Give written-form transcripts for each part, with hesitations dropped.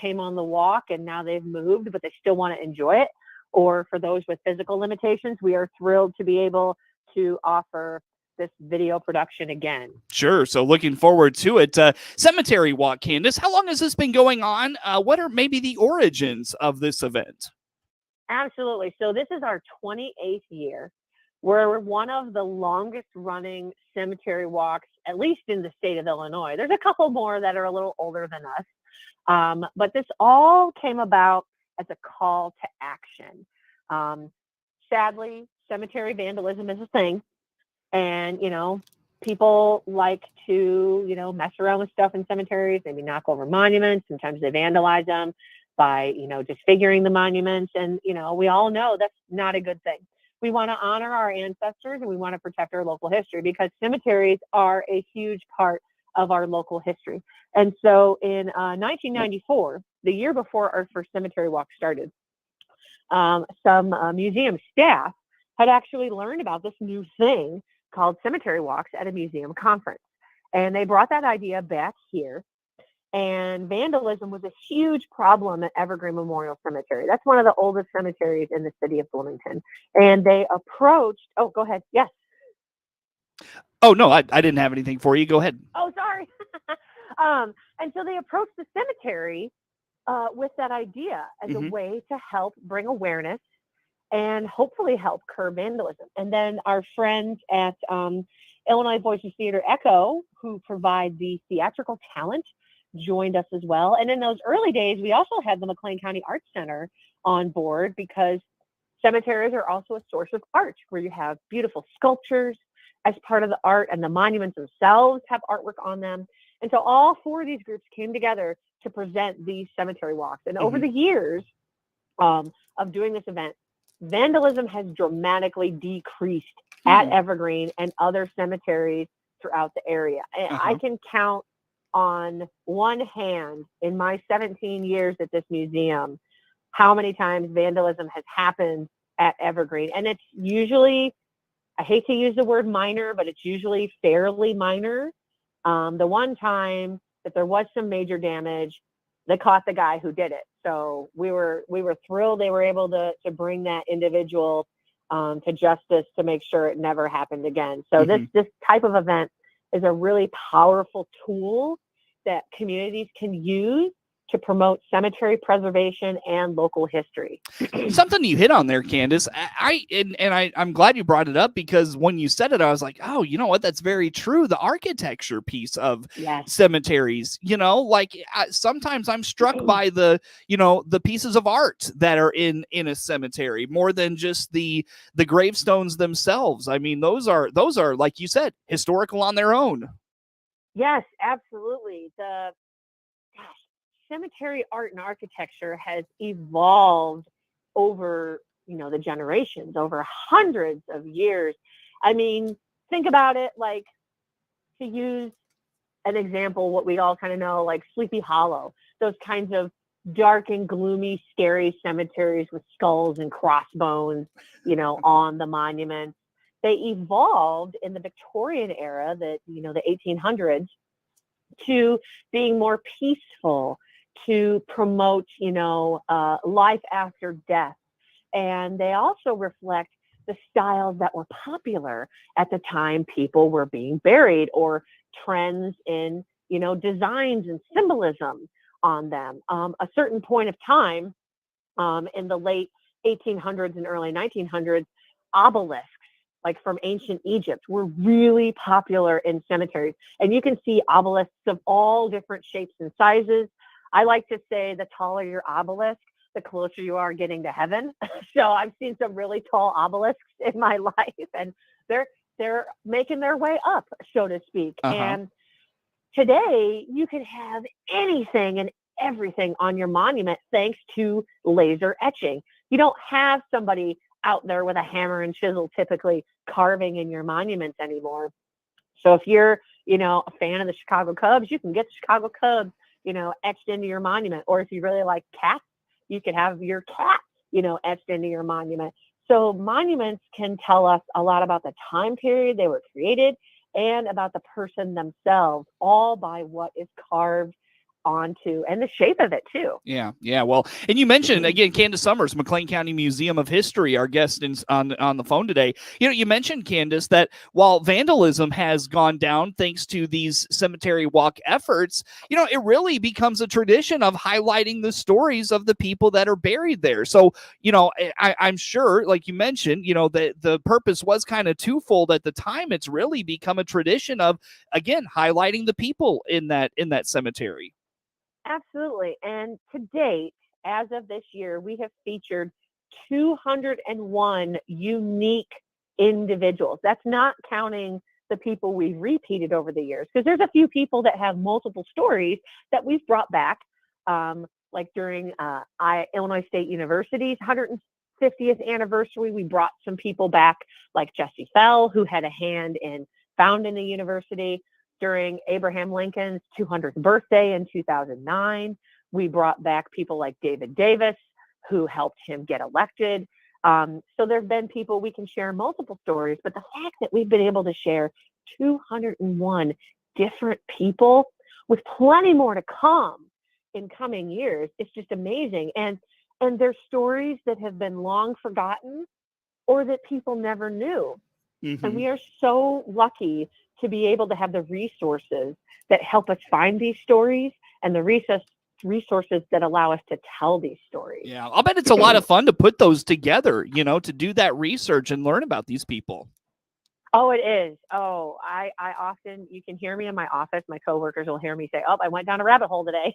came on the walk and now they've moved, but they still want to enjoy it. Or for those with physical limitations, we are thrilled to be able to offer this video production again. Sure. So looking forward to it. Cemetery Walk, Candace, how long has this been going on? What are maybe the origins of this event? Absolutely. So this is our 28th year. We're one of the longest running cemetery walks, at least in the state of Illinois. There's a couple more that are a little older than us. But this all came about as a call to action. Sadly, cemetery vandalism is a thing. And, people like to, mess around with stuff in cemeteries, maybe knock over monuments. Sometimes they vandalize them by, disfiguring the monuments. And, we all know that's not a good thing. We want to honor our ancestors and we want to protect our local history because cemeteries are a huge part of our local history. And so in 1994, the year before our first cemetery walk started, some museum staff had actually learned about this new thing called cemetery walks at a museum conference. And they brought that idea back here. And vandalism was a huge problem at Evergreen Memorial Cemetery. That's one of the oldest cemeteries in the city of Bloomington. And they approached, oh, go ahead. Yes. Oh, no, I didn't have anything for you. Go ahead. Oh, sorry. And so they approached the cemetery with that idea as a way to help bring awareness and hopefully help curb vandalism. And then our friends at Illinois Voices Theater Echo, who provide the theatrical talent, joined us as well. And in those early days, we also had the McLean County Arts Center on board because cemeteries are also a source of art where you have beautiful sculptures as part of the art, and the monuments themselves have artwork on them. And so all four of these groups came together to present these cemetery walks. And over the years of doing this event, vandalism has dramatically decreased at Evergreen and other cemeteries throughout the area. And I can count on one hand in my 17 years at this museum how many times vandalism has happened at Evergreen. And it's usually, I hate to use the word minor, but it's usually fairly minor. The one time that there was some major damage, they caught the guy who did it. So we were thrilled they were able to bring that individual to justice to make sure it never happened again. So this type of event is a really powerful tool that communities can use to promote cemetery preservation and local history. Something you hit on there, Candace. I'm glad you brought it up because when you said it, I was like, oh, you know what? That's very true. The architecture piece of cemeteries, sometimes I'm struck by the pieces of art that are in a cemetery more than just the gravestones themselves. I mean, those are like you said, historical on their own. Yes, absolutely. Cemetery art and architecture has evolved over, the generations, over hundreds of years. I mean, think about it, like, to use an example, what we all kind of know, like Sleepy Hollow, those kinds of dark and gloomy, scary cemeteries with skulls and crossbones, on the monuments. They evolved in the Victorian era, the 1800s, to being more peaceful, to promote, life after death. And they also reflect the styles that were popular at the time people were being buried, or trends in, designs and symbolism on them. A certain point of time in the late 1800s and early 1900s, obelisks, like from ancient Egypt, were really popular in cemeteries. And you can see obelisks of all different shapes and sizes. I like to say the taller your obelisk, the closer you are getting to heaven. So I've seen some really tall obelisks in my life, and they're making their way up, so to speak. And today you can have anything and everything on your monument thanks to laser etching. You don't have somebody out there with a hammer and chisel typically carving in your monuments anymore. So if you're, a fan of the Chicago Cubs, you can get the Chicago Cubs, etched into your monument. Or if you really like cats, you could have your cat, etched into your monument. So monuments can tell us a lot about the time period they were created and about the person themselves, all by what is carved onto, and the shape of it too. Yeah. Well, and you mentioned again, Candace Summers, McLean County Museum of History, our guest on the phone today. You mentioned, Candace, that while vandalism has gone down thanks to these cemetery walk efforts, it really becomes a tradition of highlighting the stories of the people that are buried there. So, I'm sure, like you mentioned, the purpose was kind of twofold at the time. It's really become a tradition of, again, highlighting the people in that cemetery. Absolutely. And to date, as of this year, we have featured 201 unique individuals. That's not counting the people we've repeated over the years, because there's a few people that have multiple stories that we've brought back, like during Illinois State University's 150th anniversary. We brought some people back, like Jesse Fell, who had a hand in founding the university. During Abraham Lincoln's 200th birthday in 2009, we brought back people like David Davis, who helped him get elected. So there have been people, we can share multiple stories, but the fact that we've been able to share 201 different people with plenty more to come in coming years, it's just amazing. And there's stories that have been long forgotten or that people never knew. Mm-hmm. And we are so lucky to be able to have the resources that help us find these stories and the resources that allow us to tell these stories. Yeah, I'll bet it's a lot of fun to put those together, to do that research and learn about these people. Oh, it is. Oh, I often, you can hear me in my office. My coworkers will hear me say, "Oh, I went down a rabbit hole today,"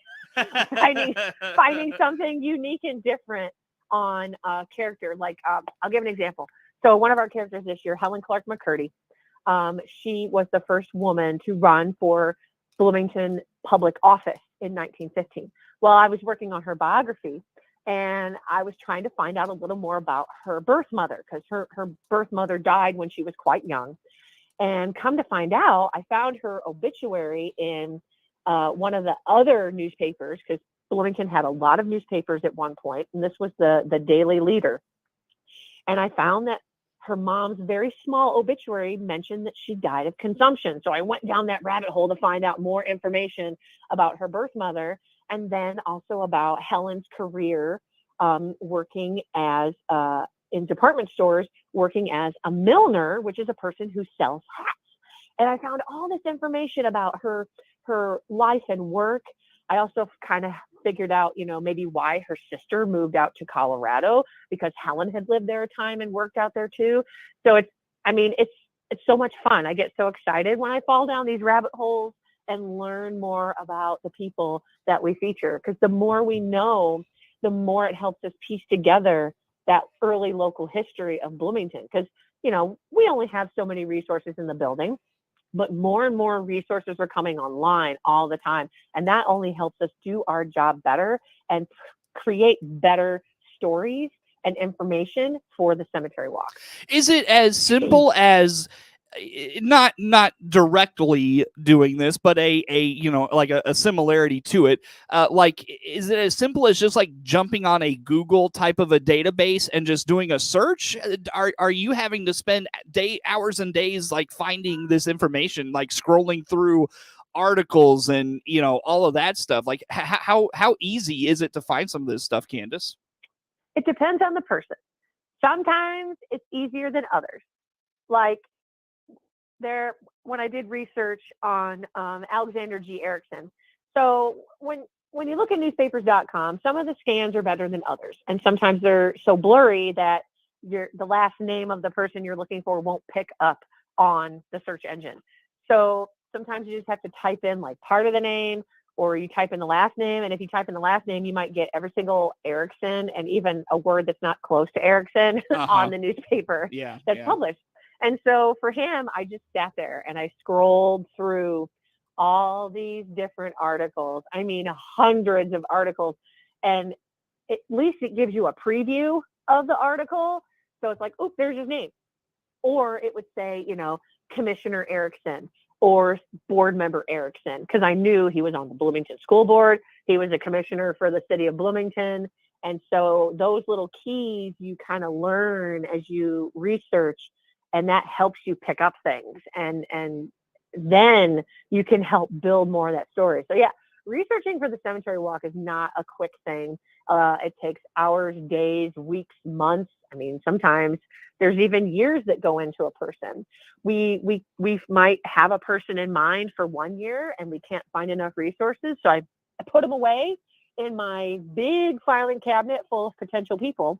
finding something unique and different on a character. Like, I'll give an example. So one of our characters this year, Helen Mccurdy, she was the first woman to run for Bloomington public office in 1915. Well, I was working on her biography, and I was trying to find out a little more about her birth mother, because her birth mother died when she was quite young. And come to find out, I found her obituary in one of the other newspapers, because Bloomington had a lot of newspapers at one point, and this was the Daily Leader. And I found that her mom's very small obituary mentioned that she died of consumption. So I went down that rabbit hole to find out more information about her birth mother, and then also about Helen's career working as in department stores, working as a milliner, which is a person who sells hats. And I found all this information about her life and work. I also kind of figured out, maybe why her sister moved out to Colorado, because Helen had lived there a time and worked out there too. So it's so much fun. I get so excited when I fall down these rabbit holes and learn more about the people that we feature, because the more we know, the more it helps us piece together that early local history of Bloomington. Because, we only have so many resources in the building, but more and more resources are coming online all the time. And that only helps us do our job better and create better stories and information for the cemetery walk. Is it as simple as not directly doing this, but a similarity to it? Is it as simple as just like jumping on a Google type of a database and just doing a search? Are you having to spend hours and days like finding this information, like scrolling through articles and all of that stuff? Like how easy is it to find some of this stuff, Candace? It depends on the person. Sometimes it's easier than others. Like, when I did research on Alexander G. Erickson. So when you look at newspapers.com, some of the scans are better than others. And sometimes they're so blurry that the last name of the person you're looking for won't pick up on the search engine. So sometimes you just have to type in like part of the name, or you type in the last name. And if you type in the last name, you might get every single Erickson and even a word that's not close to Erickson on the newspaper that's published. And so for him, I just sat there and I scrolled through all these different articles. I mean, hundreds of articles. And at least it gives you a preview of the article. So it's like, oh, there's his name. Or it would say, Commissioner Erickson or board member Erickson, because I knew he was on the Bloomington School Board. He was a commissioner for the city of Bloomington. And so those little keys you kind of learn as you research, and that helps you pick up things, and then you can help build more of that story. So yeah, researching for the cemetery walk is not a quick thing. It takes hours, days, weeks, months. I mean, sometimes there's even years that go into a person. We might have a person in mind for 1 year and we can't find enough resources. So I put them away in my big filing cabinet full of potential people.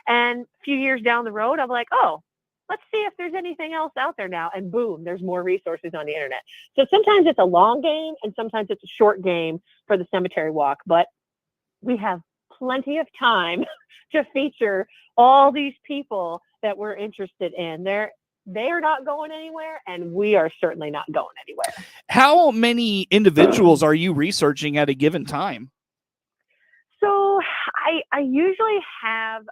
And a few years down the road, I'm like, oh, let's see if there's anything else out there now. And boom, there's more resources on the internet. So sometimes it's a long game and sometimes it's a short game for the cemetery walk, but we have plenty of time to feature all these people that we're interested in. They are not going anywhere, and we are certainly not going anywhere. How many individuals are you researching at a given time? So I usually have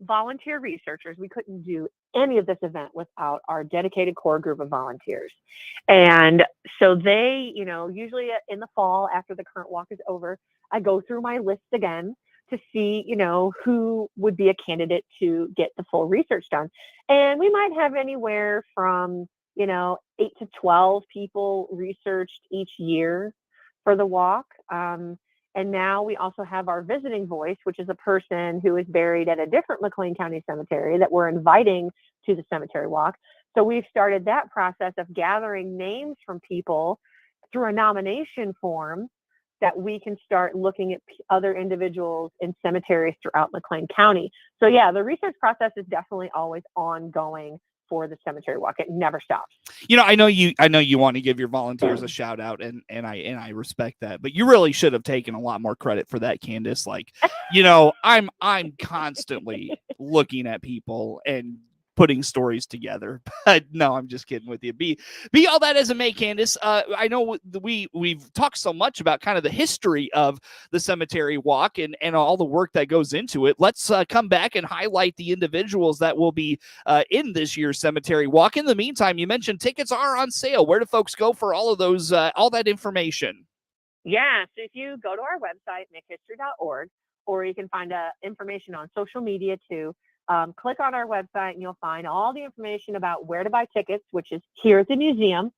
volunteer researchers. We couldn't do any of this event without our dedicated core group of volunteers. And so they, usually in the fall after the current walk is over, I go through my list again to see, who would be a candidate to get the full research done. And we might have anywhere from, 8 to 12 people researched each year for the walk. And now we also have our visiting voice, which is a person who is buried at a different McLean County cemetery that we're inviting to the cemetery walk. So we've started that process of gathering names from people through a nomination form that we can start looking at other individuals in cemeteries throughout McLean County. So yeah, the research process is definitely always ongoing for the cemetery walk. It never stops. I know you want to give your volunteers a shout out, and I respect that, but you really should have taken a lot more credit for that, Candace. Like, I'm constantly looking at people and putting stories together, but no, I'm just kidding with you. Be all that as it may, Candace. I know we've talked so much about kind of the history of the cemetery walk and all the work that goes into it. Let's come back and highlight the individuals that will be in this year's cemetery walk. In the meantime, you mentioned tickets are on sale. Where do folks go for all of those, all that information? Yeah, so if you go to our website, mchistory.org, or you can find information on social media too. Click on our website and you'll find all the information about where to buy tickets, which is here at the museum,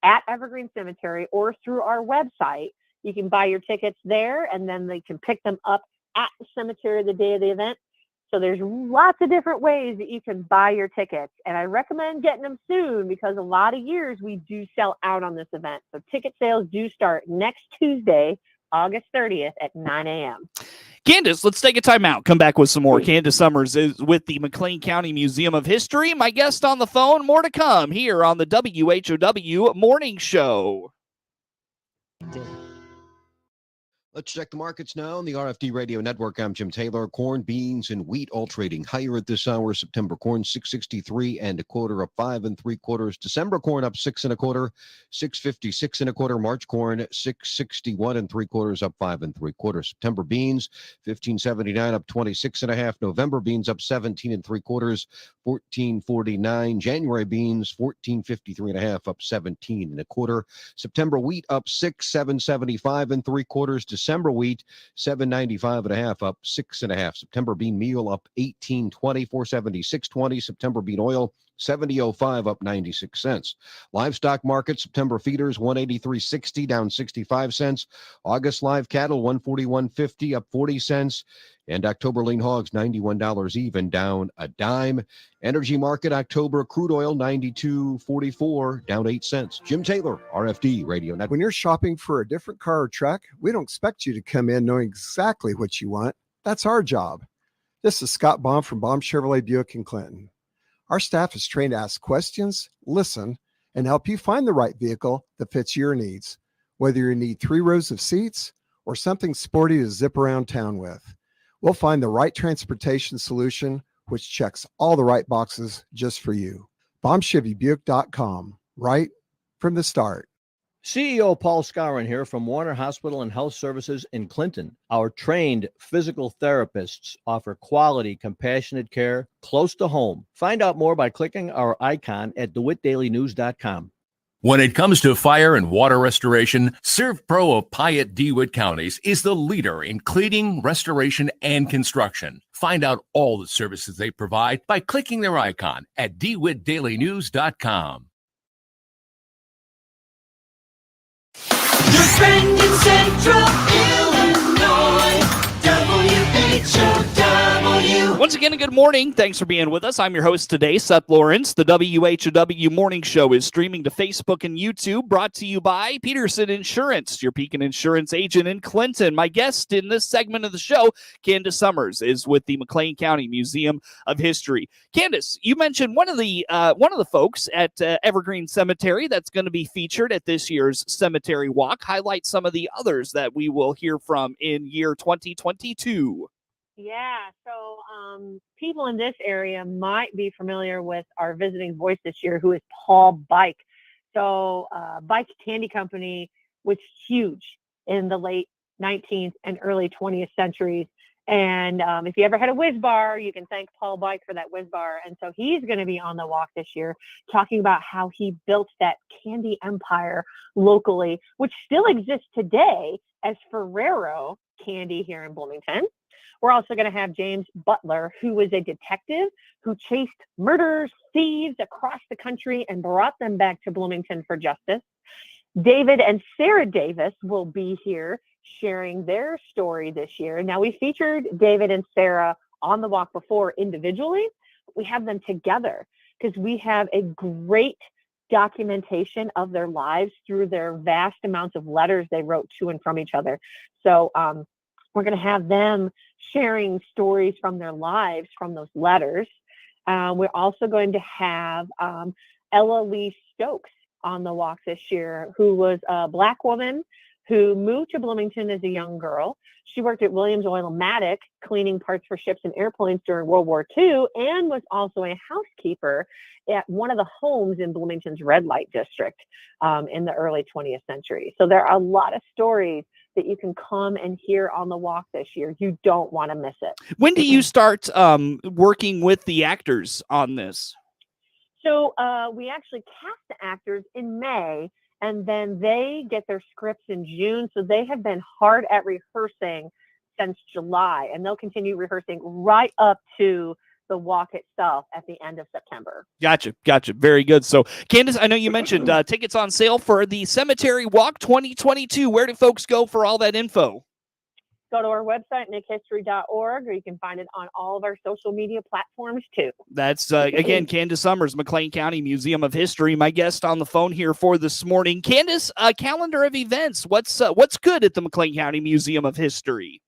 at Evergreen Cemetery, or through our website. You can buy your tickets there, and then they can pick them up at the cemetery the day of the event. So there's lots of different ways that you can buy your tickets. And I recommend getting them soon because a lot of years we do sell out on this event. So ticket sales do start next Tuesday, August 30th at 9 a.m. Candace, let's take a time out. Come back with some more. Candace Summers is with the McLean County Museum of History. My guest on the phone. More to come here on the WHOW Morning Show. Let's check the markets now on the RFD Radio Network. I'm Jim Taylor. Corn, beans, and wheat all trading higher at this hour. September corn 6.63 1/4, up 5 3/4. December corn up 6 1/4, 6.56 1/4. March corn 6.61 3/4, up 5 3/4. September beans 15.79, up 26.5. November beans up 17 3/4, 14.49. January beans 14.53 up 17 1/4. September wheat up 6, 7.75 3/4. December wheat 7.95 up 6.5. September bean meal up 18.20, 476.20. September bean oil 70.05 up 96 cents. Livestock market, September feeders 183.60 down 65 cents. August live cattle 141.50 up 40 cents. And October lean hogs $91 even, down a dime. Energy market, October crude oil 92.44 down 8 cents. Jim Taylor, RFD Radio Network. When you're shopping for a different car or truck, we don't expect you to come in knowing exactly what you want. That's our job. This is Scott Baum from Baum Chevrolet Buick in Clinton. Our staff is trained to ask questions, listen, and help you find the right vehicle that fits your needs, whether you need 3 rows of seats or something sporty to zip around town with. We'll find the right transportation solution, which checks all the right boxes just for you. BaumChevyBuick.com, right from the start. CEO Paul Skowron here from Warner Hospital and Health Services in Clinton. Our trained physical therapists offer quality, compassionate care close to home. Find out more by clicking our icon at DeWittDailyNews.com. When it comes to fire and water restoration, ServPro of Piatt DeWitt counties is the leader in cleaning, restoration, and construction. Find out all the services they provide by clicking their icon at DeWittDailyNews.com. Your friend is Central Illinois, WHOW. Once again, good morning. Thanks for being with us. I'm your host today, Seth Lawrence. The WHOW Morning Show is streaming to Facebook and YouTube, brought to you by Peterson Insurance, your Pekin Insurance agent in Clinton. My guest in this segment of the show, Candace Summers, is with the McLean County Museum of History. Candace, you mentioned one of the folks at Evergreen Cemetery that's going to be featured at this year's Cemetery Walk. Highlight some of the others that we will hear from in year 2022. Yeah, so people in this area might be familiar with our visiting voice this year, who is Paul Bike. So Bike Candy Company was huge in the late 19th and early 20th centuries. And if you ever had a whiz bar, you can thank Paul Bike for that whiz bar. And so he's going to be on the walk this year talking about how he built that candy empire locally, which still exists today as Ferrero Candy here in Bloomington. We're also going to have James Butler, who was a detective who chased murderers, thieves across the country and brought them back to Bloomington for justice. David and Sarah Davis will be here sharing their story this year. Now, we featured David and Sarah on the walk before individually. We have them together because we have a great documentation of their lives through their vast amounts of letters they wrote to and from each other. So, we're going to have them sharing stories from their lives from those letters. We're also going to have Lee Stokes on the walk this year, who was a Black woman who moved to Bloomington as a young girl. She worked at Williams Oil-O-Matic, cleaning parts for ships and airplanes during World War II, and was also a housekeeper at one of the homes in Bloomington's red light district in the early 20th century. So there are a lot of stories that you can come and hear on the walk this year. You don't want to miss it. When do you start working with the actors on this? So we actually cast the actors in May, and then they get their scripts in June. So they have been hard at rehearsing since July, and they'll continue rehearsing right up to the walk itself at the end of September. Gotcha. Very good. So, Candace, I know you mentioned tickets on sale for the Cemetery Walk 2022. Where do folks go for all that info? Go to our website, nickhistory.org, or you can find it on all of our social media platforms, too. That's, again, Candace Summers, McLean County Museum of History, my guest on the phone here for this morning. Candace, a calendar of events. What's good at the McLean County Museum of History?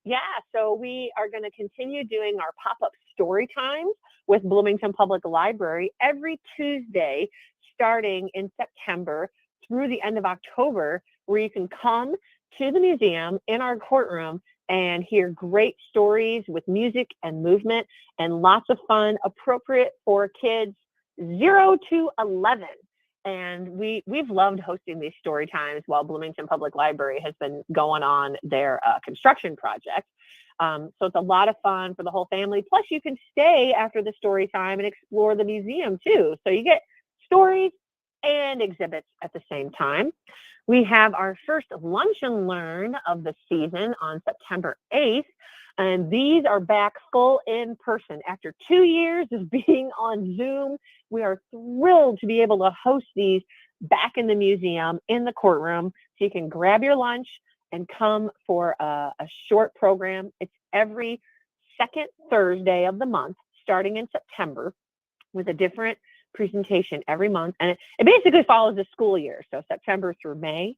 Yeah, so we are going to continue doing our pop-up story times with Bloomington Public Library every Tuesday starting in September through the end of October, where you can come to the museum in our courtroom and hear great stories with music and movement and lots of fun, appropriate for kids 0 to 11. And we've loved hosting these story times while Bloomington Public Library has been going on their construction project. So it's a lot of fun for the whole family. Plus, you can stay after the story time and explore the museum, too. So you get stories and exhibits at the same time. We have our first Lunch and Learn of the season on September 8th. And these are back full in person. After 2 years of being on Zoom, we are thrilled to be able to host these back in the museum, in the courtroom, so you can grab your lunch and come for a short program. It's every second Thursday of the month, starting in September, with a different presentation every month. And it basically follows the school year, so September through May.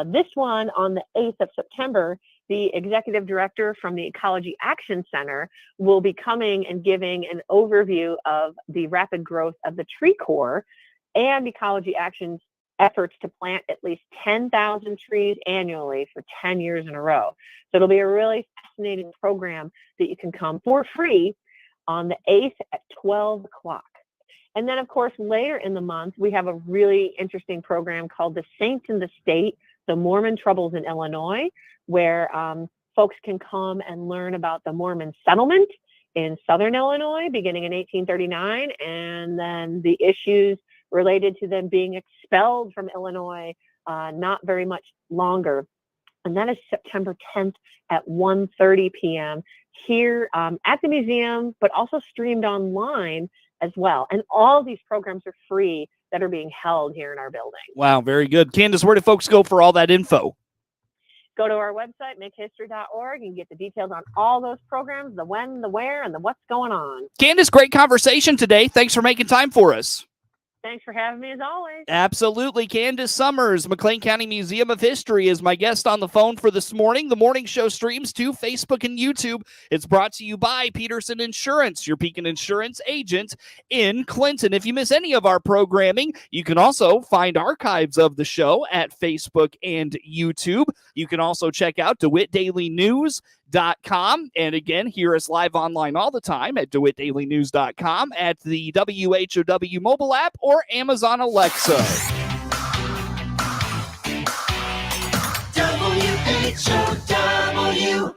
This one on the 8th of September, the executive director from the Ecology Action Center will be coming and giving an overview of the rapid growth of the tree core and Ecology Action's efforts to plant at least 10,000 trees annually for 10 years in a row. So it'll be a really fascinating program that you can come for free on the 8th at 12 o'clock. And then, of course, later in the month, we have a really interesting program called The Saints in the State, The Mormon Troubles in Illinois, where folks can come and learn about the Mormon settlement in Southern Illinois beginning in 1839, and then the issues related to them being expelled from Illinois not very much longer. And that is September 10th at 1:30 p.m. here at the museum, but also streamed online as well. And all these programs are free that are being held here in our building. Wow, very good. Candace, where do folks go for all that info? go to our website, makehistory.org, and get the details on all those programs, the when, the where, and the what's going on. Candace, great conversation today. Thanks for making time for us. Thanks for having me as always. Absolutely. Candace Summers, McLean County Museum of History, is my guest on the phone for this morning. The morning show streams to Facebook and YouTube. It's brought to you by Peterson Insurance, your Pekin Insurance agent in Clinton. If you miss any of our programming, you can also find archives of the show at Facebook and YouTube. You can also check out DeWittDailyNews.com. And again, hear us live online all the time at DeWittDailyNews.com, at the WHOW mobile app, or Amazon Alexa. WHOW.